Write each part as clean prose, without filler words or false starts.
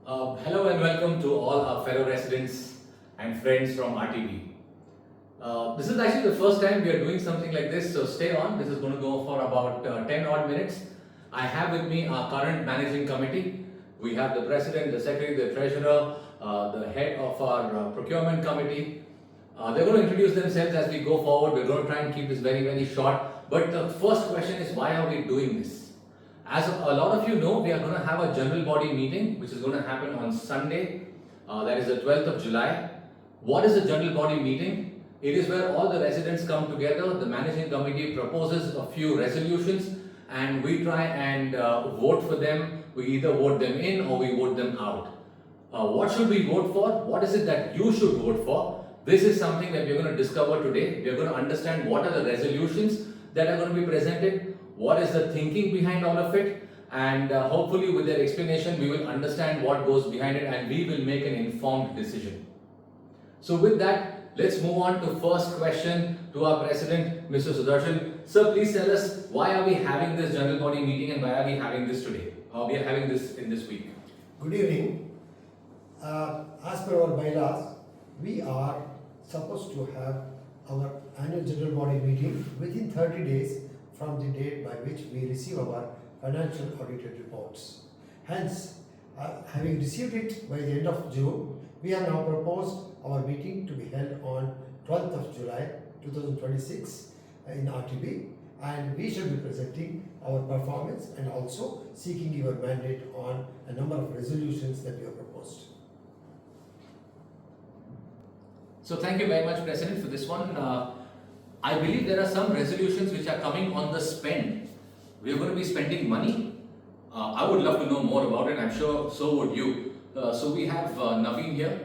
Hello and welcome to all our fellow residents and friends from RTB. This is actually the first time we are doing something like this, so stay on. This is going to go for about 10 odd minutes. I have with me our current managing committee. We have the president, the secretary, the treasurer, the head of our procurement committee. They're going to introduce themselves as we go forward. We're going to try and keep this very, very short. But the first question is, why are we doing this? As a lot of you know, we are going to have a general body meeting which is going to happen on Sunday, that is the 12th of July. What is a general body meeting? It is where all the residents come together, the managing committee proposes a few resolutions and we try and vote for them. We either vote them in or we vote them out. What should we vote for? What is it that you should vote for? This is something that we're going to discover today. We're going to understand what are the resolutions that are going to be presented, what is the thinking behind all of it, and hopefully with their explanation we will understand what goes behind it and we will make an informed decision. So with that, let's move on to first question to our president, Mr. Sudarshan. Sir, please tell us, why are we having this general body meeting and why are we having this today? We are having this in this week. Good evening. As per our bylaws, we are supposed to have our annual general body meeting within 30 days from the date by which we receive our financial audited reports. Hence, having received it by the end of June, we have now proposed our meeting to be held on 12th of July 2026 in RTB, and we shall be presenting our performance and also seeking your mandate on a number of resolutions that we have proposed. So thank you very much, President, for this one. I believe there are some resolutions which are coming on the spend. We are going to be spending money. I would love to know more about it. I'm sure so would you. So we have Naveen here.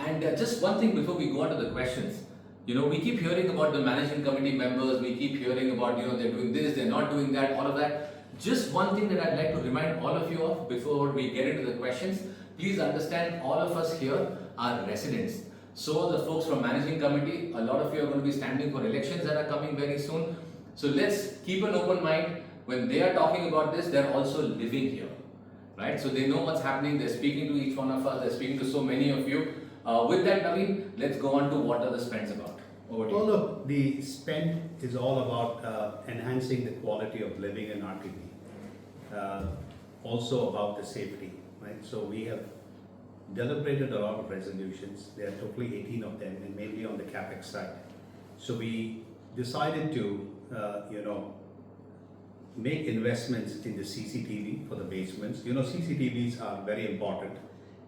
And just one thing before we go on to the questions. You know, we keep hearing about the managing committee members. We keep hearing about, you know, they're doing this, they're not doing that, all of that. Just one thing that I'd like to remind all of you of before we get into the questions. Please understand, all of us here are residents. So the folks from managing committee, a lot of you are going to be standing for elections that are coming very soon. So let's keep an open mind. When they are talking about this, they're also living here, right? So they know what's happening. They're speaking to each one of us. They're speaking to so many of you. With that, Naveen, let's go on to what are the spends about. Over to you. Well, look, the spend is all about enhancing the quality of living in RTB. Also about the safety, right? So we have deliberated a lot of resolutions. There are totally 18 of them, and mainly on the capex side. So we decided to, make investments in the CCTV for the basements. You know, CCTVs are very important,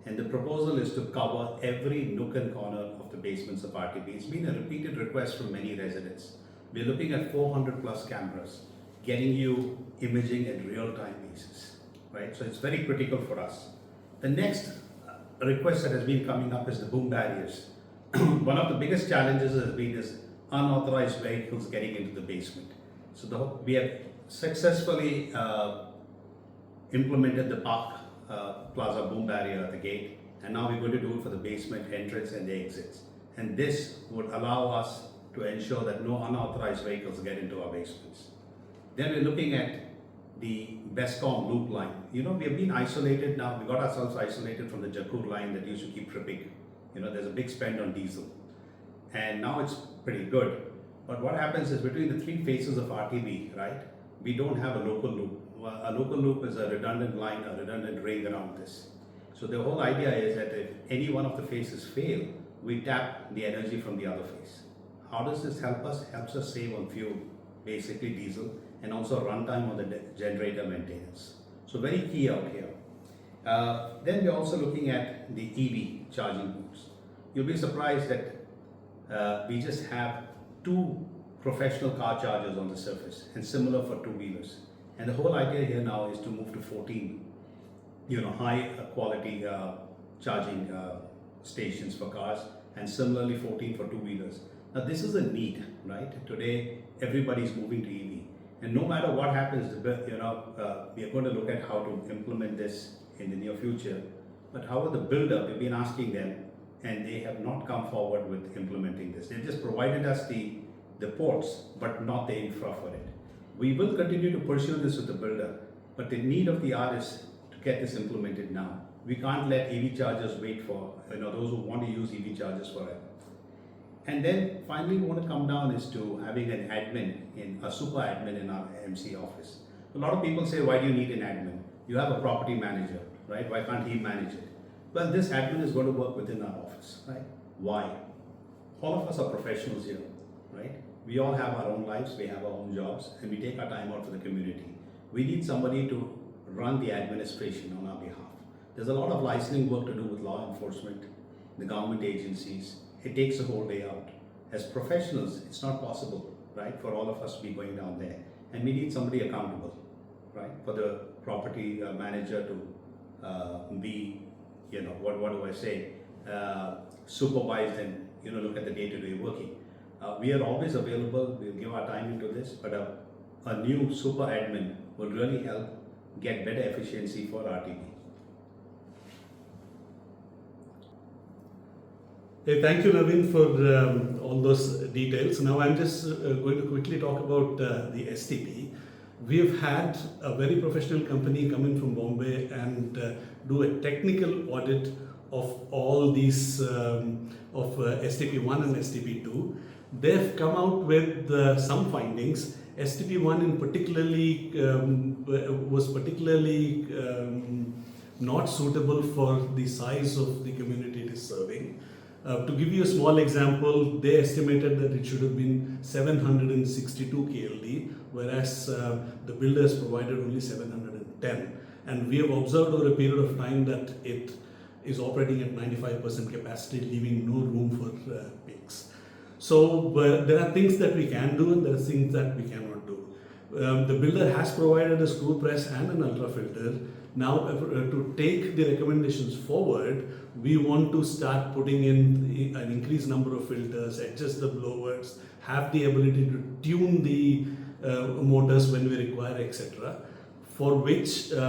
and the proposal is to cover every nook and corner of the basements of RTB. It's been a repeated request from many residents. We're looking at 400 plus cameras, getting you imaging at real-time basis, right? So it's very critical for us. The next request that has been coming up is the boom barriers. One of the biggest challenges has been is unauthorized vehicles getting into the basement. So we have successfully implemented the Park Plaza boom barrier at the gate, and now we're going to do it for the basement entrance and the exits. And this would allow us to ensure that no unauthorized vehicles get into our basements. Then we're looking at the Bescom loop line. You know, we have been isolated now. We got ourselves isolated from the Jakur line that used to keep tripping. You know, there's a big spend on diesel. And now it's pretty good. But what happens is between the three phases of RTB, right, we don't have a local loop. A local loop is a redundant line, a redundant ring around this. So the whole idea is that if any one of the phases fail, we tap the energy from the other phase. How does this help us? Helps us save on fuel, basically diesel, and also runtime on the generator maintenance. So very key out here. Then we're also looking at the EV charging ports. You'll be surprised that we just have 2 professional car chargers on the surface, and similar for 2-wheelers. And the whole idea here now is to move to 14, high quality charging stations for cars, and similarly 14 for 2-wheelers. Now this is a need, right? Today everybody's moving to EV. And no matter what happens, we are going to look at how to implement this in the near future. But however, the builder, we've been asking them, and they have not come forward with implementing this. They've just provided us the ports, but not the infra for it. We will continue to pursue this with the builder, but the need of the hour is to get this implemented now. We can't let EV chargers wait for, those who want to use EV chargers forever. And then finally, we want to come down is to having an admin, a super admin in our MC office. A lot of people say, why do you need an admin? You have a property manager, right? Why can't he manage it? Well, this admin is going to work within our office, right? Why? All of us are professionals here, right? We all have our own lives, we have our own jobs, and we take our time out for the community. We need somebody to run the administration on our behalf. There's a lot of licensing work to do with law enforcement, the government agencies. It takes a whole day out. As professionals, it's not possible, right, for all of us to be going down there. And we need somebody accountable, right, for the property manager to be, what do I say, supervised and, look at the day-to-day working. We are always available. We'll give our time into this, but a new super admin will really help get better efficiency for RTB. Hey, thank you, Naveen, for all those details. Now I'm just going to quickly talk about the STP. We have had a very professional company come in from Bombay and do a technical audit of all these of STP1 and STP2. They've come out with some findings. STP1 in particularly was particularly not suitable for the size of the community it is serving. To give you a small example, they estimated that it should have been 762 KLD, whereas the builders provided only 710. And we have observed over a period of time that it is operating at 95% capacity, leaving no room for peaks. So there are things that we can do and there are things that we cannot do. The builder has provided a screw press and an ultra filter. Now to take the recommendations forward, we want to start putting in an increased number of filters, adjust the blowers, have the ability to tune the motors when we require, etc. For which we're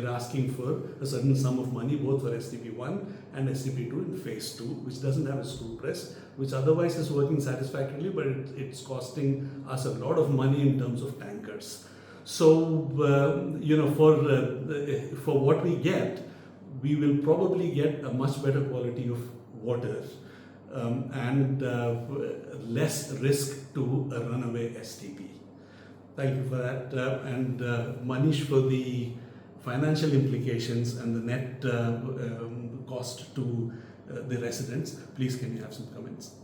asking for a certain sum of money both for STP1 and STP2 in phase 2, which doesn't have a screw press, which otherwise is working satisfactorily, but it's costing us a lot of money in terms of tankers. So for what we get, we will probably get a much better quality of water and less risk to a runaway STP. Thank you for that. And Manish, for the financial implications and the net cost to the residents, please can you have some comments?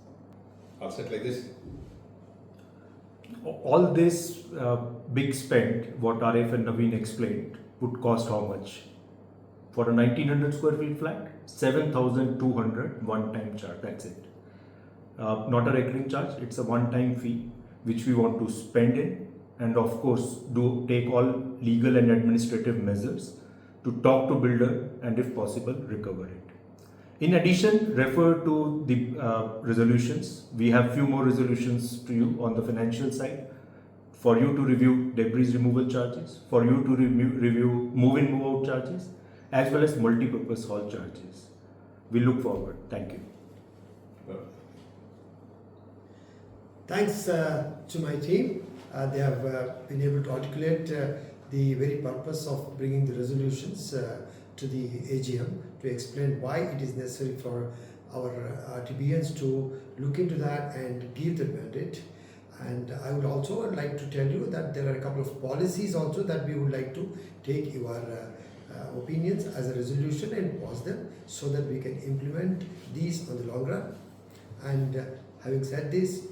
I'll sit like this. All this big spend, what Arif and Naveen explained, would cost how much? For a 1900 square feet flat, 7,200 one-time charge, that's it. Not a recurring charge, it's a one-time fee which we want to spend in, and of course take all legal and administrative measures to talk to builder and if possible recover it. In addition, refer to the resolutions. We have few more resolutions to you on the financial side for you to review debris removal charges, for you to review move-in move-out charges, as well as multi-purpose hall charges. We look forward. Thank you. Thanks to my team. They have been able to articulate the very purpose of bringing the resolutions to the AGM to explain why it is necessary for our RTBNs to look into that and give the mandate. And I would also like to tell you that there are a couple of policies also that we would like to take your opinions as a resolution and pause them so that we can implement these on the long run. And having said this,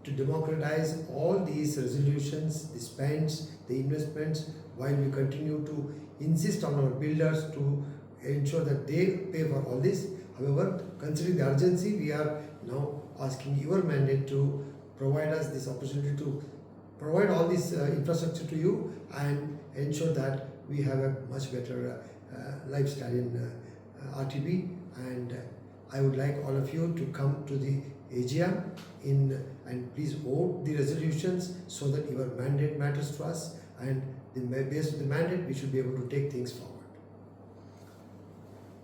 to democratize all these resolutions, the spends, the investments, while we continue to insist on our builders to ensure that they pay for all this. However, considering the urgency, we are now asking your mandate to provide us this opportunity to provide all this infrastructure to you and ensure that we have a much better lifestyle in RTB. And I would like all of you to come to the AGM and please vote the resolutions so that your mandate matters to us, and based on the mandate we should be able to take things forward.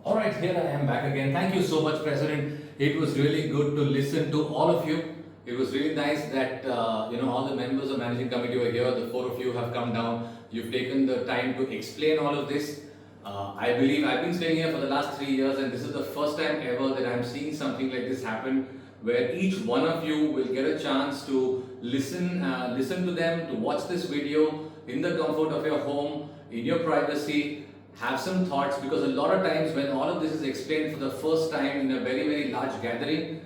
All right, here I am back again. Thank you so much, President. It was really good to listen to all of you. It was really nice that all the members of managing committee were here. The four of you have come down. You've taken the time to explain all of this. I believe I've been staying here for the last 3 years, and this is the first time ever that I'm seeing something like this happen, where each one of you will get a chance to listen to them, to watch this video in the comfort of your home, in your privacy, have some thoughts, because a lot of times when all of this is explained for the first time in a very, very large gathering,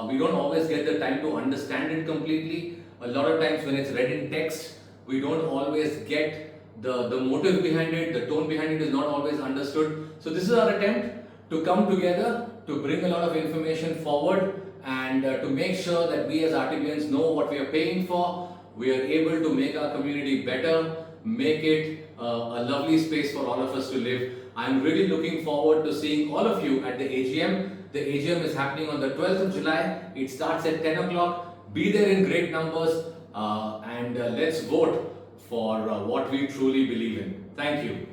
we don't always get the time to understand it completely. A lot of times when it's read in text, we don't always get the motive behind it, the tone behind it is not always understood. So this is our attempt to come together, to bring a lot of information forward, and to make sure that we as RTBians know what we are paying for. We are able to make our community better, make it a lovely space for all of us to live. I'm really looking forward to seeing all of you at the AGM. The AGM is happening on the 12th of July. It starts at 10 o'clock. Be there in great numbers, and let's vote for what we truly believe in. Thank you.